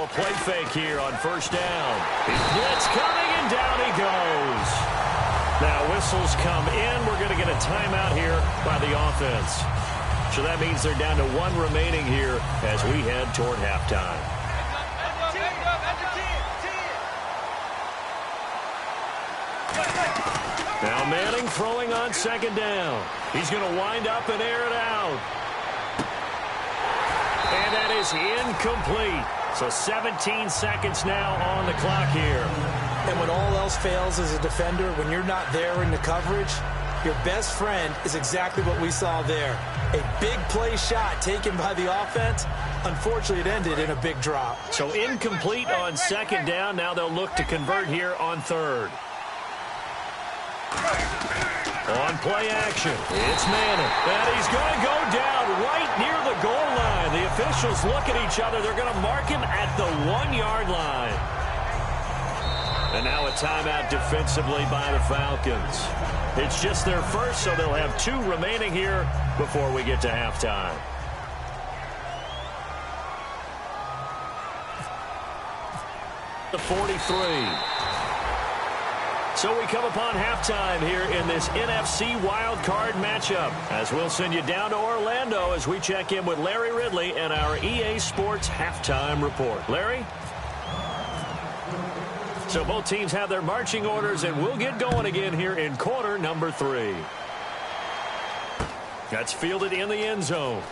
a play fake here on first down. Blitz coming, and down he goes. Now whistles come in. We're going to get a timeout here by the offense. So that means they're down to one remaining here as we head toward halftime. Now Manning throwing on second down. He's going to wind up and air it out. And that is incomplete. So 17 seconds now on the clock here. And when all else fails as a defender, when you're not there in the coverage, your best friend is exactly what we saw there. A big play shot taken by the offense. Unfortunately, it ended in a big drop. So incomplete on second down. Now they'll look to convert here on third. On play action, it's Manning. And he's going to go down right near the goal line. The officials look at each other. They're going to mark him at the 1-yard line. And now a timeout defensively by the Falcons. It's just their first, so they'll have 2 remaining here before we get to halftime. The 43. So we come upon halftime here in this NFC wildcard matchup as we'll send you down to Orlando as we check in with Larry Ridley and our EA Sports halftime report. Larry? So both teams have their marching orders, and we'll get going again here in quarter number 3. That's fielded in the end zone.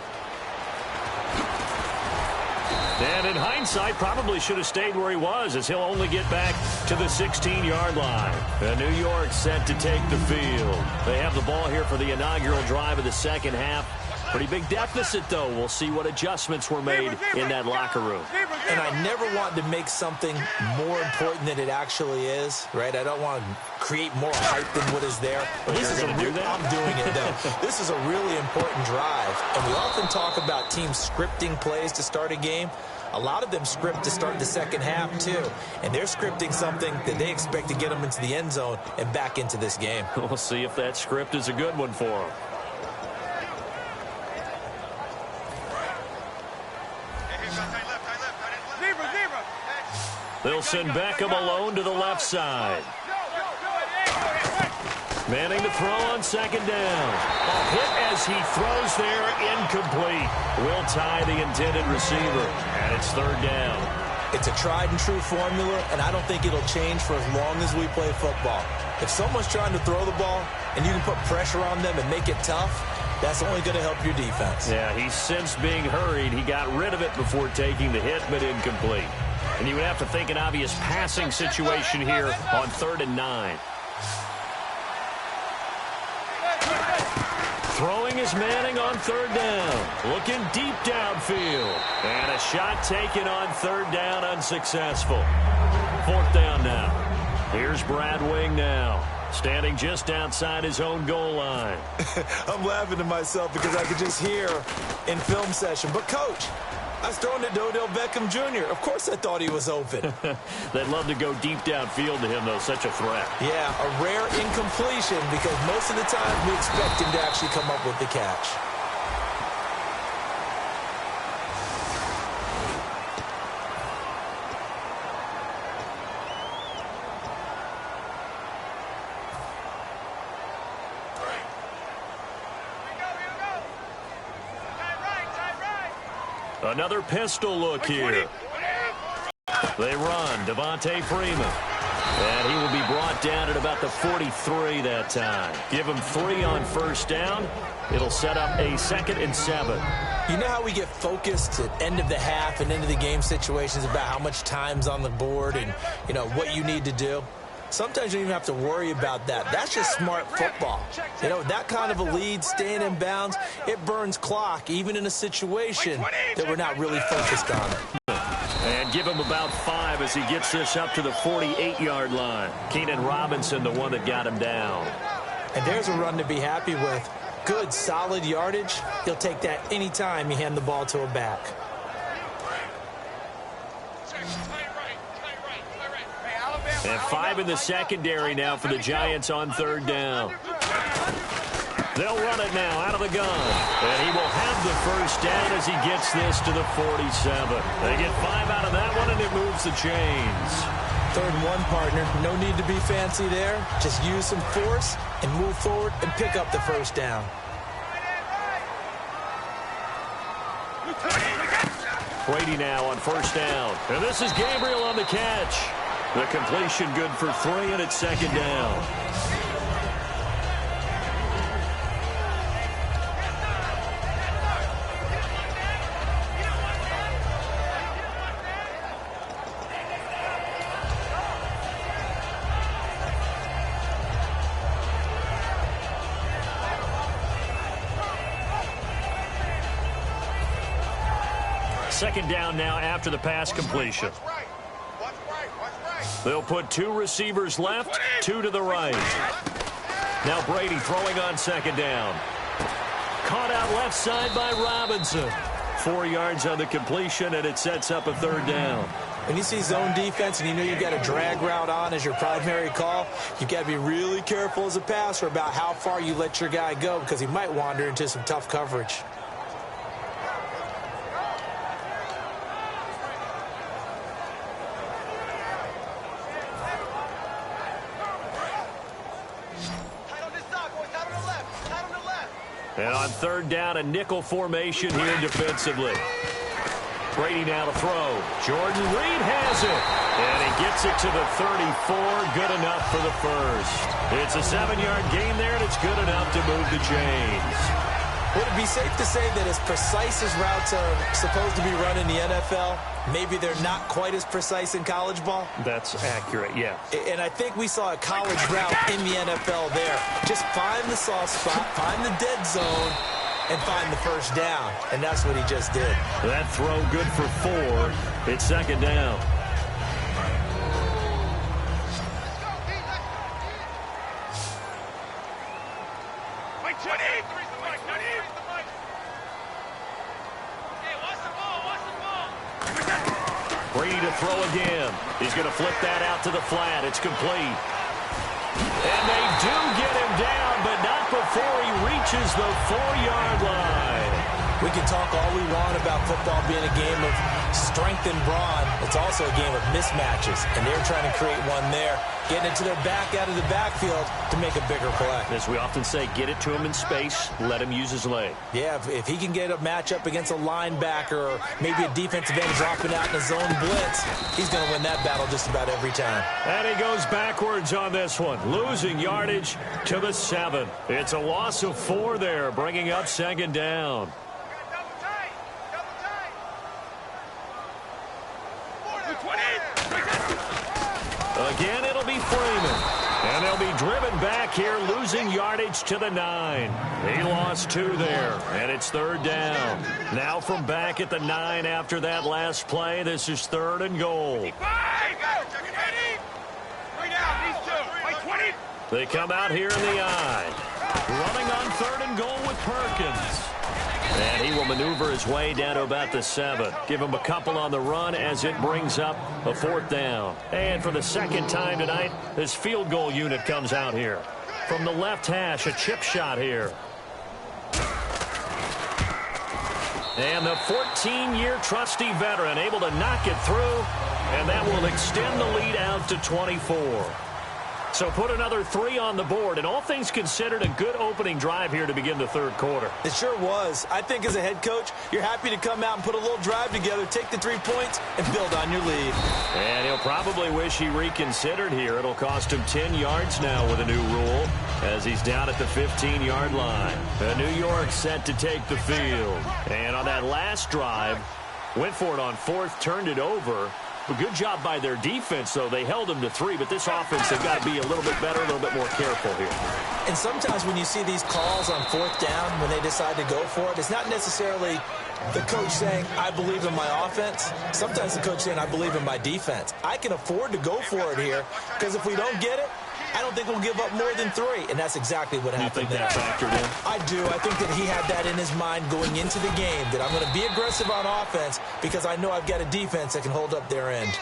And in hindsight, probably should have stayed where he was, as he'll only get back to the 16-yard line. And New York set to take the field. They have the ball here for the inaugural drive of the second half. Pretty big deficit, though. We'll see what adjustments were made in that locker room. And I never want to make something more important than it actually is, right? I don't want to create more hype than what is there. But this is I'm doing it, though. This is a really important drive. And we often talk about teams scripting plays to start a game. A lot of them script to start the second half, too. And they're scripting something that they expect to get them into the end zone and back into this game. We'll see if that script is a good one for them. They'll send Beckham alone to the left side. Manning to throw on second down. A hit as he throws there, incomplete. Will tie the intended receiver, and it's third down. It's a tried-and-true formula, and I don't think it'll change for as long as we play football. If someone's trying to throw the ball and you can put pressure on them and make it tough, that's only going to help your defense. Yeah, he sensed being hurried. He got rid of it before taking the hit, but incomplete. And you would have to think an obvious passing situation here on 3rd and 9. Throwing is Manning on 3rd down. Looking deep downfield. And a shot taken on 3rd down, unsuccessful. 4th down now. Here's Brad Wing now, standing just outside his own goal line. I'm laughing to myself because I could just hear in film session, but Coach, I was throwing to Odell Beckham Jr. Of course I thought he was open. They'd love to go deep downfield to him, though. Such a threat. Yeah, a rare incompletion because most of the time we expect him to actually come up with the catch. Another pistol look here. They run. Devontae Freeman. And he will be brought down at about the 43 that time. Give him 3 on first down. It'll set up a 2nd and 7. You know how we get focused at end of the half and into the game situations about how much time's on the board and, you know, what you need to do? Sometimes you don't even have to worry about that. That's just smart football. You know, that kind of a lead, staying in bounds, it burns clock, even in a situation that we're not really focused on it. And give him about 5 as he gets this up to the 48-yard line. Keenan Robinson, the one that got him down. And there's a run to be happy with. Good, solid yardage. He'll take that anytime you hand the ball to a back. And 5 in the secondary now for the Giants on 3rd down. They'll run it now out of the gun. And he will have the first down as he gets this to the 47. They get 5 out of that one, and it moves the chains. 3rd and 1, partner. No need to be fancy there. Just use some force and move forward and pick up the first down. Brady now on first down. And this is Gabriel on the catch. The completion good for 3, and it's 2nd down. Second down now after the pass completion. They'll put 2 receivers left, 2 to the right. Now Brady throwing on 2nd down. Caught out left side by Robinson. 4 yards on the completion, and it sets up a 3rd down. When you see zone defense and you know you've got a drag route on as your primary call, you've got to be really careful as a passer about how far you let your guy go because he might wander into some tough coverage. And on 3rd down, a nickel formation here defensively. Brady now to throw. Jordan Reed has it. And he gets it to the 34. Good enough for the first. It's a 7-yard gain there, and it's good enough to move the chains. Would it be safe to say that as precise as routes are supposed to be run in the NFL, maybe they're not quite as precise in college ball? That's accurate, yeah. And I think we saw a college route in the NFL there. Just find the soft spot, find the dead zone, and find the first down. And that's what he just did. That throw good for 4. It's 2nd down. Brady to throw again. He's going to flip that out to the flat. It's complete. And they do get him down, but not before he reaches the 4-yard line. We can talk all we want about football being a game of strength and brawn. It's also a game of mismatches, and they're trying to create one there, getting it to their back out of the backfield to make a bigger play. As we often say, get it to him in space, let him use his leg. Yeah, if he can get a matchup against a linebacker or maybe a defensive end dropping out in a zone blitz, he's going to win that battle just about every time. And he goes backwards on this one, losing yardage to the 7. It's a loss of 4 there, bringing up 2nd down. Again, it'll be Freeman. And they'll be driven back here, losing yardage to the 9. He lost 2 there, and it's 3rd down. Now from back at the 9 after that last play, this is 3rd and goal. They come out here in the I. Running on 3rd and goal with Perkins. And he will maneuver his way down to about the 7. Give him a couple on the run as it brings up a 4th down. And for the 2nd time tonight, this field goal unit comes out here. From the left hash, a chip shot here. And the 14-year trusty veteran able to knock it through. And that will extend the lead out to 24. So put another 3 on the board, and all things considered, a good opening drive here to begin the 3rd quarter. It sure was. I think as a head coach, you're happy to come out and put a little drive together, take the 3 points, and build on your lead. And he'll probably wish he reconsidered here. It'll cost him 10 yards now with a new rule as he's down at the 15-yard line. New York set to take the field. And on that last drive, went for it on 4th, turned it over. A good job by their defense, though. They held them to 3, but this offense, they've got to be a little bit better, a little bit more careful here. And sometimes when you see these calls on 4th down, when they decide to go for it, it's not necessarily the coach saying, I believe in my offense. Sometimes the coach saying, I believe in my defense. I can afford to go for it here, because if we don't get it, I don't think we'll give up more than 3, and that's exactly what happened there. You think that factored in? I do. I think that he had that in his mind going into the game, that I'm going to be aggressive on offense because I know I've got a defense that can hold up their end.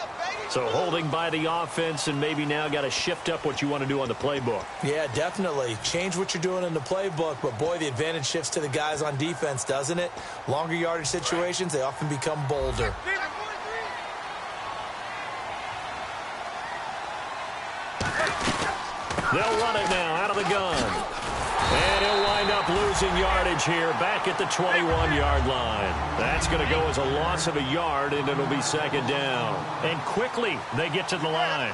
So holding by the offense and maybe now got to shift up what you want to do on the playbook. Yeah, definitely. Change what you're doing in the playbook, but boy, the advantage shifts to the guys on defense, doesn't it? Longer yardage situations, they often become bolder. They'll run it now out of the gun. And he'll wind up losing yardage here back at the 21-yard line. That's going to go as a loss of a yard, and it'll be second down. And quickly they get to the line.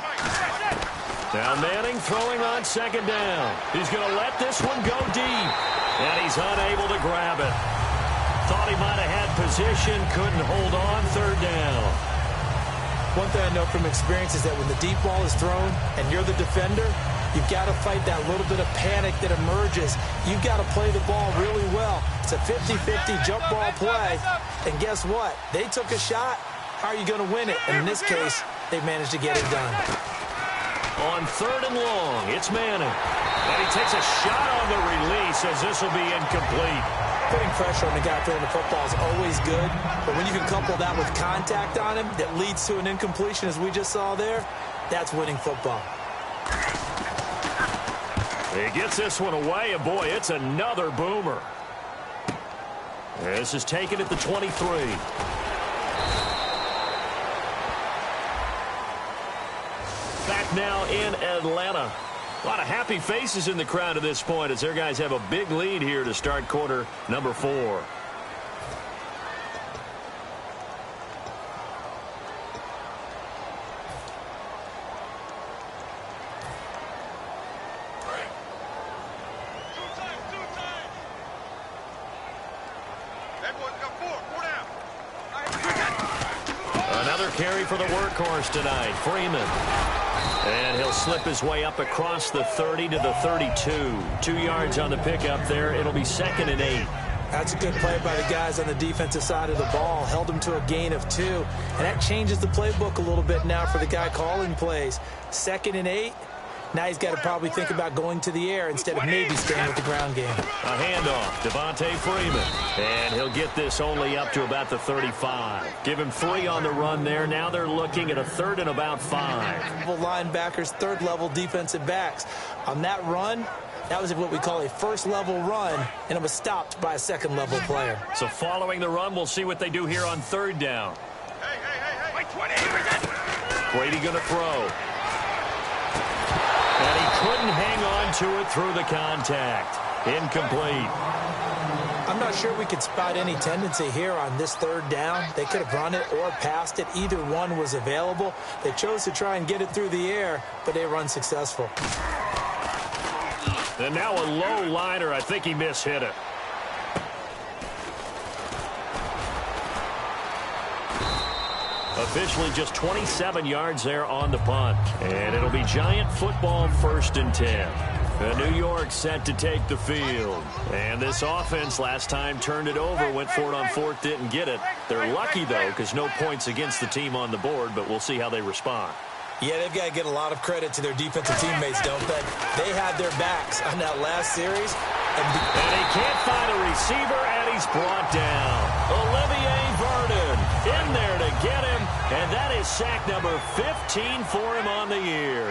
Now Manning throwing on second down. He's going to let this one go deep. And he's unable to grab it. Thought he might have had position, couldn't hold on, third down. One thing I know from experience is that when the deep ball is thrown and you're the defender, you've got to fight that little bit of panic that emerges. You've got to play the ball really well. It's a 50-50 jump ball play. And guess what? They took a shot. How are you going to win it? And in this case, they managed to get it done. On third and long, it's Manning. And he takes a shot on the release as this will be incomplete. Putting pressure on the guy throwing the football is always good, but when you can couple that with contact on him that leads to an incompletion, as we just saw there, that's winning football. He gets this one away, and boy, it's another boomer. This is taken at the 23. Back now in Atlanta. A lot of happy faces in the crowd at this point as their guys have a big lead here to start quarter number 4. Another carry for the workhorse tonight, Freeman. And he'll slip his way up across the 30 to the 32. 2 yards on the pickup there. It'll be second and 8. That's a good play by the guys on the defensive side of the ball. Held him to a gain of 2. And that changes the playbook a little bit now for the guy calling plays. Second and 8. Now he's got to probably think about going to the air instead of maybe staying with the ground game. A handoff, Devontae Freeman. And he'll get this only up to about the 35. Give him 3 on the run there. Now they're looking at a third and about 5. Linebackers, third-level defensive backs. On that run, that was what we call a first-level run, and it was stopped by a second-level player. So following the run, we'll see what they do here on third down. Brady going to throw. And he couldn't hang on to it through the contact. Incomplete. I'm not sure we could spot any tendency here on this third down. They could have run it or passed it. Either one was available. They chose to try and get it through the air, but they were unsuccessful. And now a low liner. I think he mishit it. Officially just 27 yards there on the punt. And it'll be Giant football, 1st and 10. New York set to take the field. And this offense last time turned it over, went for it on 4th, didn't get it. They're lucky, though, because no points against the team on the board, but we'll see how they respond. Yeah, they've got to get a lot of credit to their defensive teammates, don't they? They had their backs on that last series. And he can't find a receiver, and he's brought down. Olivier Vernon in there to get him, and that is sack number 15 for him on the year.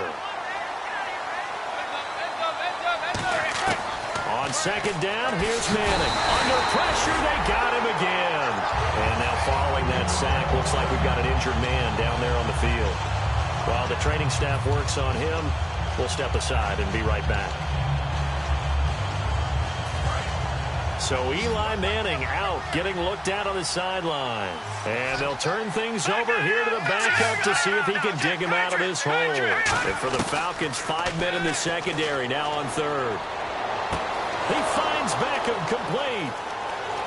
On second down, here's Manning. Under pressure, they got him again. And now following that sack, looks like we've got an injured man down there on the field. While the training staff works on him, we'll step aside and be right back. So Eli Manning out, getting looked at on the sideline. And they'll turn things over here to the backup to see if he can dig him out of this hole. And for the Falcons, 5 men in the secondary now on third. He finds Beckham complete.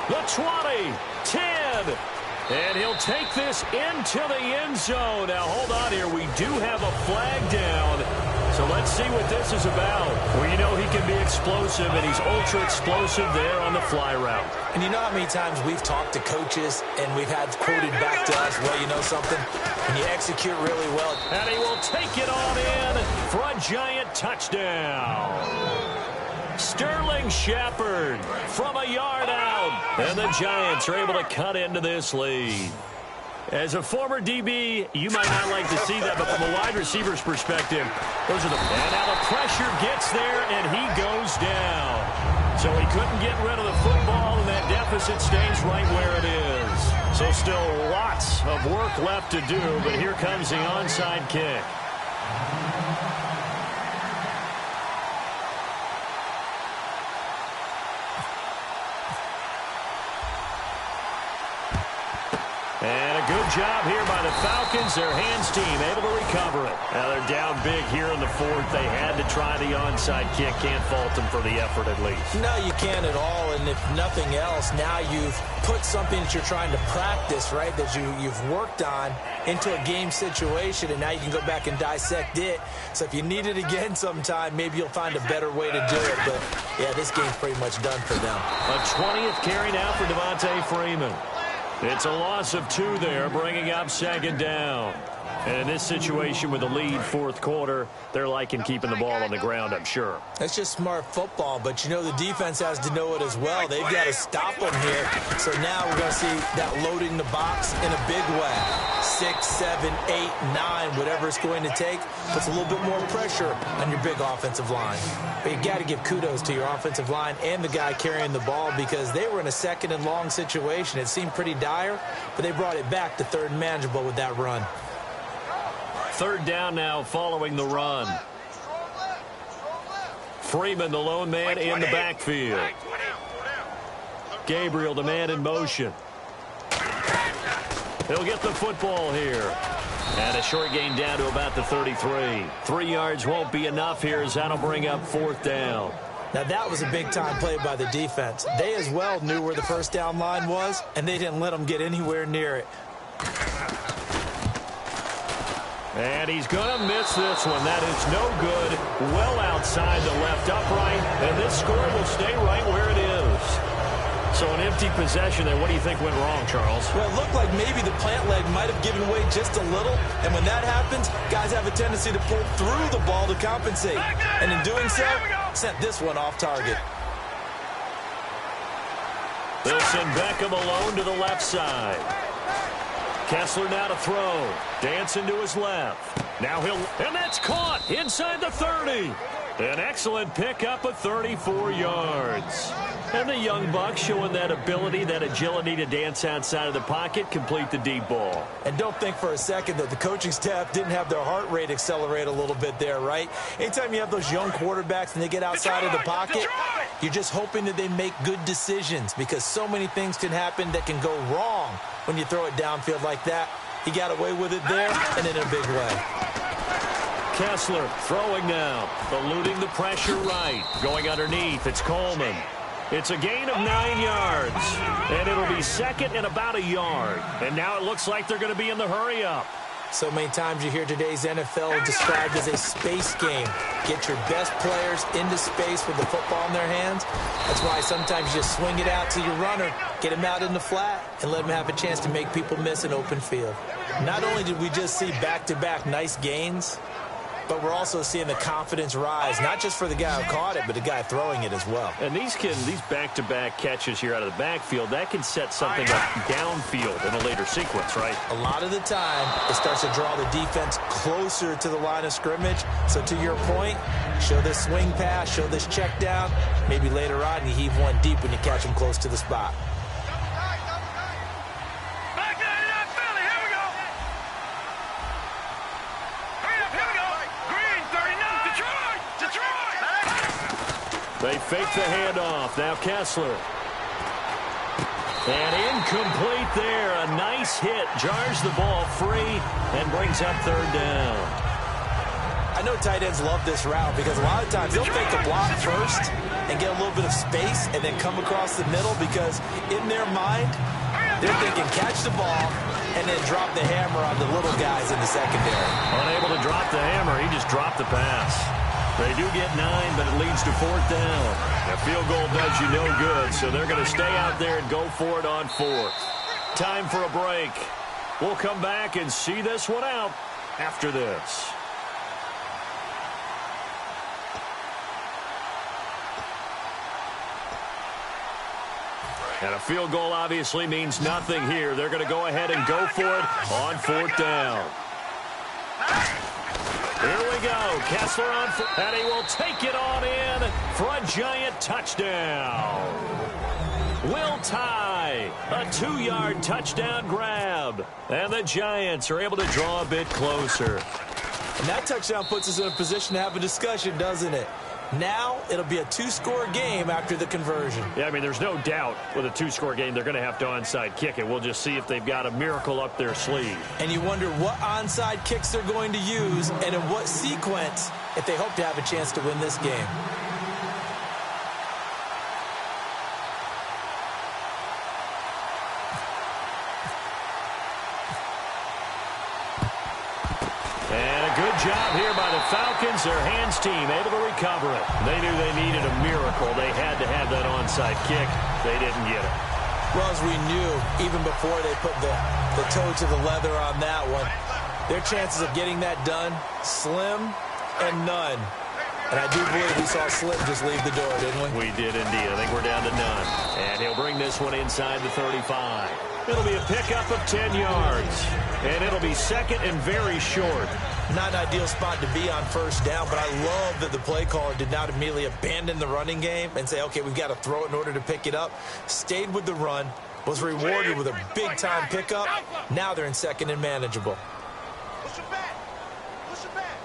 The 20, 10. And he'll take this into the end zone. Now, hold on here. We do have a flag down. So let's see what this is about. Well, you know he can be explosive, and he's ultra-explosive there on the fly route. And you know how many times we've talked to coaches, and we've had quoted back to us, well, you know something? When you execute really well. And he will take it on in for a Giant touchdown. Sterling Shepard from a yard out. And the Giants are able to cut into this lead. As a former DB, you might not like to see that, but from a wide receiver's perspective, those are the... And now the pressure gets there, and he goes down. So he couldn't get rid of the football, and that deficit stays right where it is. So still lots of work left to do, but here comes the onside kick. And a good job here by the Falcons. Their hands team able to recover it. Now they're down big here in the fourth. They had to try the onside kick. Can't fault them for the effort at least. No, you can't at all. And if nothing else, now you've put something that you're trying to practice, right, that you've worked on into a game situation, and now you can go back and dissect it. So if you need it again sometime, maybe you'll find a better way to do it. But, yeah, this game's pretty much done for them. A 20th carry now for Devontae Freeman. It's a loss of 2 there, bringing up second down. And in this situation with the lead fourth quarter, they're liking keeping the ball on the ground, I'm sure. That's just smart football, but, you know, the defense has to know it as well. They've got to stop them here. So now we're going to see that loading the box in a big way. 6, 7, 8, 9, whatever it's going to take, puts a little bit more pressure on your big offensive line. But you got to give kudos to your offensive line and the guy carrying the ball, because they were in a second and long situation. It seemed pretty dire, but they brought it back to third and manageable with that run. Third down now following the run. Freeman, the lone man in the backfield. Gabriel, the man in motion. He'll get the football here. And a short gain down to about the 33. 3 yards won't be enough here, as that'll bring up fourth down. Now, that was a big-time play by the defense. They as well knew where the first down line was, and they didn't let them get anywhere near it. And he's going to miss this one. That is no good. Well outside the left upright. And this score will stay right where it is. So an empty possession there. What do you think went wrong, Charles? Well, it looked like maybe the plant leg might have given way just a little. And when that happens, guys have a tendency to pull through the ball to compensate. And in doing so, sent this one off target. They'll send Beckham alone to the left side. Kessler now to throw. Dancing to his left. Now and that's caught inside the 30. An excellent pickup of 34 yards. And the young buck showing that ability, that agility to dance outside of the pocket, complete the deep ball. And don't think for a second that the coaching staff didn't have their heart rate accelerate a little bit there, right? Anytime you have those young quarterbacks and they get outside of the pocket, you're just hoping that they make good decisions, because so many things can happen that can go wrong when you throw it downfield like that. He got away with it there, and in a big way. Kessler throwing now, eluding the pressure right. Going underneath, it's Coleman. It's a gain of 9 yards, and it'll be second and about a yard. And now it looks like they're going to be in the hurry-up. So many times you hear today's NFL described as a space game. Get your best players into space with the football in their hands. That's why sometimes you just swing it out to your runner, get him out in the flat, and let him have a chance to make people miss an open field. Not only did we just see back-to-back nice gains, but we're also seeing the confidence rise, not just for the guy who caught it, but the guy throwing it as well. And these back-to-back catches here out of the backfield, that can set something up downfield in a later sequence, right? A lot of the time, it starts to draw the defense closer to the line of scrimmage. So to your point, show this swing pass, show this check down. Maybe later on you heave one deep when you catch them close to the spot. They fake the handoff. Now Kessler. And incomplete there. A nice hit. Jars the ball free and brings up third down. I know tight ends love this route because a lot of times they'll fake a block first and get a little bit of space and then come across the middle, because in their mind, they're thinking catch the ball and then drop the hammer on the little guys in the secondary. Unable to drop the hammer. He just dropped the pass. They do get 9, but it leads to fourth down. A field goal does you no good, so they're going to stay out there and go for it on fourth. Time for a break. We'll come back and see this one out after this. And a field goal obviously means nothing here. They're going to go ahead and go for it on 4th down. Here we go. Kessler on, and he will take it on in for a Giant touchdown. Will tie a 2-yard touchdown grab. And the Giants are able to draw a bit closer. And that touchdown puts us in a position to have a discussion, doesn't it? Now it'll be a 2-score game after the conversion. Yeah, I mean, there's no doubt with a 2-score game they're going to have to onside kick it. We'll just see if they've got a miracle up their sleeve. And you wonder what onside kicks they're going to use and in what sequence if they hope to have a chance to win this game. Good job here by the Falcons. Their hands team able to recover it. They knew they needed a miracle. They had to have that onside kick. They didn't get it. Well, as we knew, even before they put the toe to the leather on that one, their chances of getting that done, slim and none. And I do believe we saw Slim just leave the door, didn't we? We did indeed. I think we're down to none. And he'll bring this one inside the 35. It'll be a pickup of 10 yards. And it'll be second and very short. Not an ideal spot to be on 1st down, but I love that the play caller did not immediately abandon the running game and say, okay, we've got to throw it in order to pick it up. Stayed with the run, was rewarded with a big-time pickup. Now they're in second and manageable. Push it back. Push it back.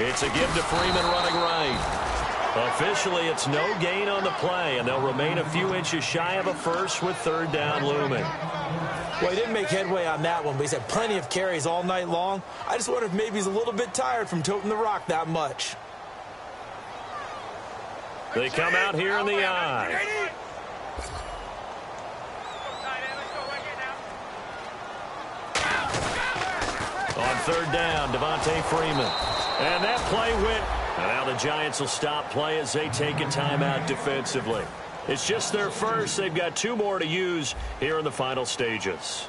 It's a give to Freeman running right. Officially, it's no gain on the play, and they'll remain a few inches shy of a first with 3rd down looming. Well, he didn't make headway on that one, but he's had plenty of carries all night long. I just wonder if maybe he's a little bit tired from toting the rock that much. They come out here in the eye. On 3rd down, Devontae Freeman. And that play went. And now the Giants will stop play as they take a timeout defensively. It's just their first. They've got 2 more to use here in the final stages.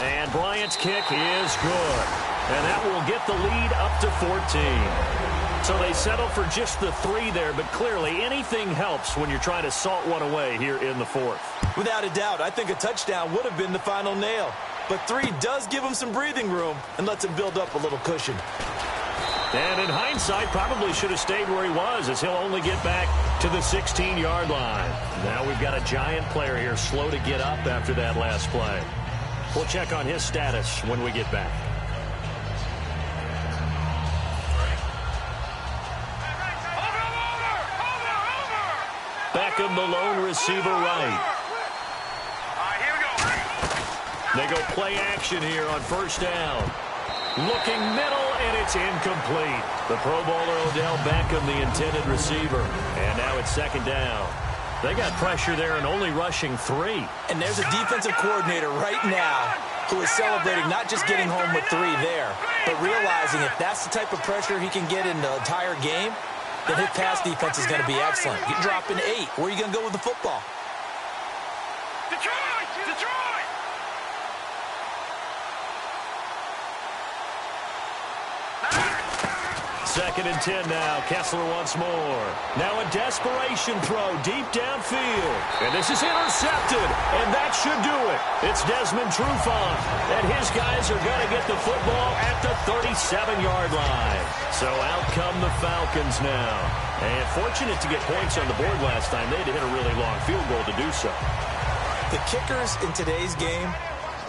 And Bryant's kick is good. And that will get the lead up to 14. So they settle for just the 3 there, but clearly anything helps when you're trying to salt one away here in the 4th. Without a doubt, I think a touchdown would have been the final nail. But 3 does give him some breathing room and lets him build up a little cushion. And in hindsight, probably should have stayed where he was, as he'll only get back to the 16-yard line. Now we've got a Giant player here slow to get up after that last play. We'll check on his status when we get back. Beckham, the lone receiver right. Here we go. They go play action here on 1st down. Looking middle, and it's incomplete. The Pro Bowler Odell Beckham, the intended receiver. And now it's 2nd down. They got pressure there and only rushing 3. And there's a defensive coordinator right now who is celebrating not just getting home with 3 there, but realizing if that's the type of pressure he can get in the entire game, then his pass defense is going to be excellent. You're dropping 8. Where are you going to go with the football? Detroit! Detroit! Second and 10 now. Kessler once more. Now a desperation throw deep downfield. And this is intercepted. And that should do it. It's Desmond Trufant. And his guys are going to get the football at the 37-yard line. So out come the Falcons now. And fortunate to get points on the board last time. They had to hit a really long field goal to do so. The kickers in today's game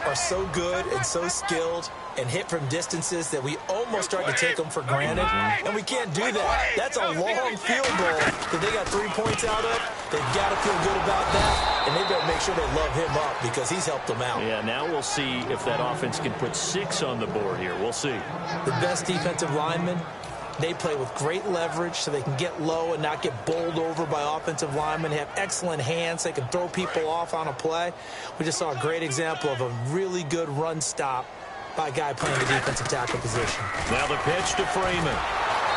are so good and so skilled and hit from distances that we almost start to take them for granted, and we can't do that. That's a long field goal that they got 3 points out of. They've got to feel good about that, and they better make sure they love him up because he's helped them out. Yeah, now we'll see if that offense can put 6 on the board here. We'll see. The best defensive linemen, they play with great leverage so they can get low and not get bowled over by offensive linemen. They have excellent hands. They can throw people off on a play. We just saw a great example of a really good run stop by a guy playing the defensive tackle position. Now the pitch to Freeman.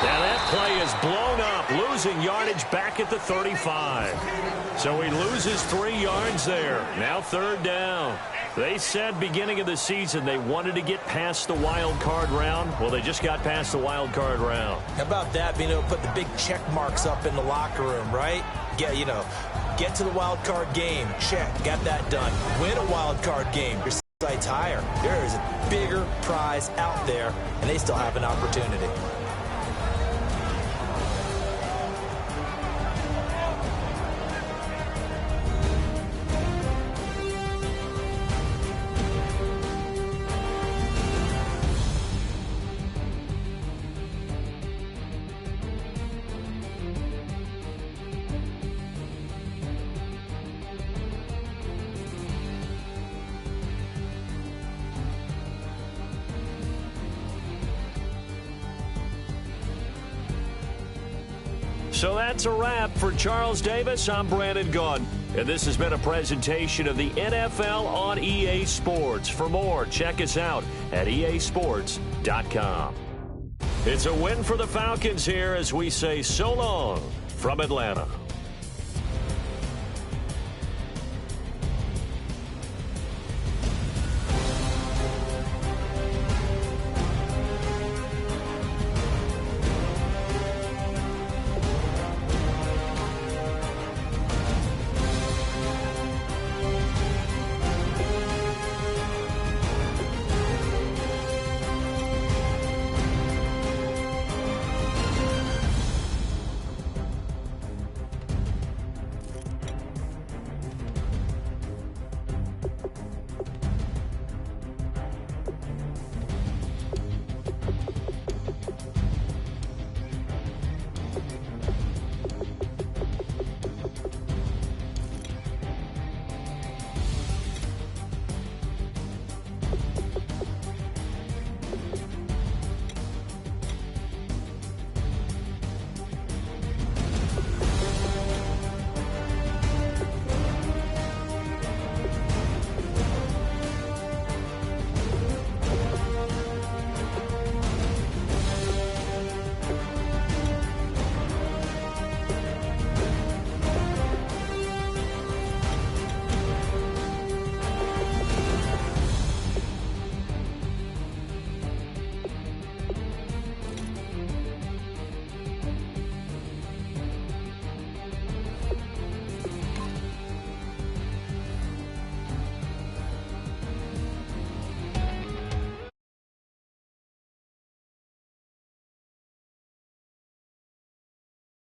Now that play is blown up, losing yardage back at the 35. So he loses 3 yards there. Now 3rd down. They said beginning of the season they wanted to get past the wild card round. Well, they just got past the wild card round. How about that, being able to put the big check marks up in the locker room, right? Get to the wild card game. Check. Got that done. Win a wild card game. Your sight's higher. There is a bigger prize out there, and they still have an opportunity. So that's a wrap for Charles Davis. I'm Brandon Gaudin, and this has been a presentation of the NFL on EA Sports. For more, check us out at easports.com. It's a win for the Falcons here as we say so long from Atlanta.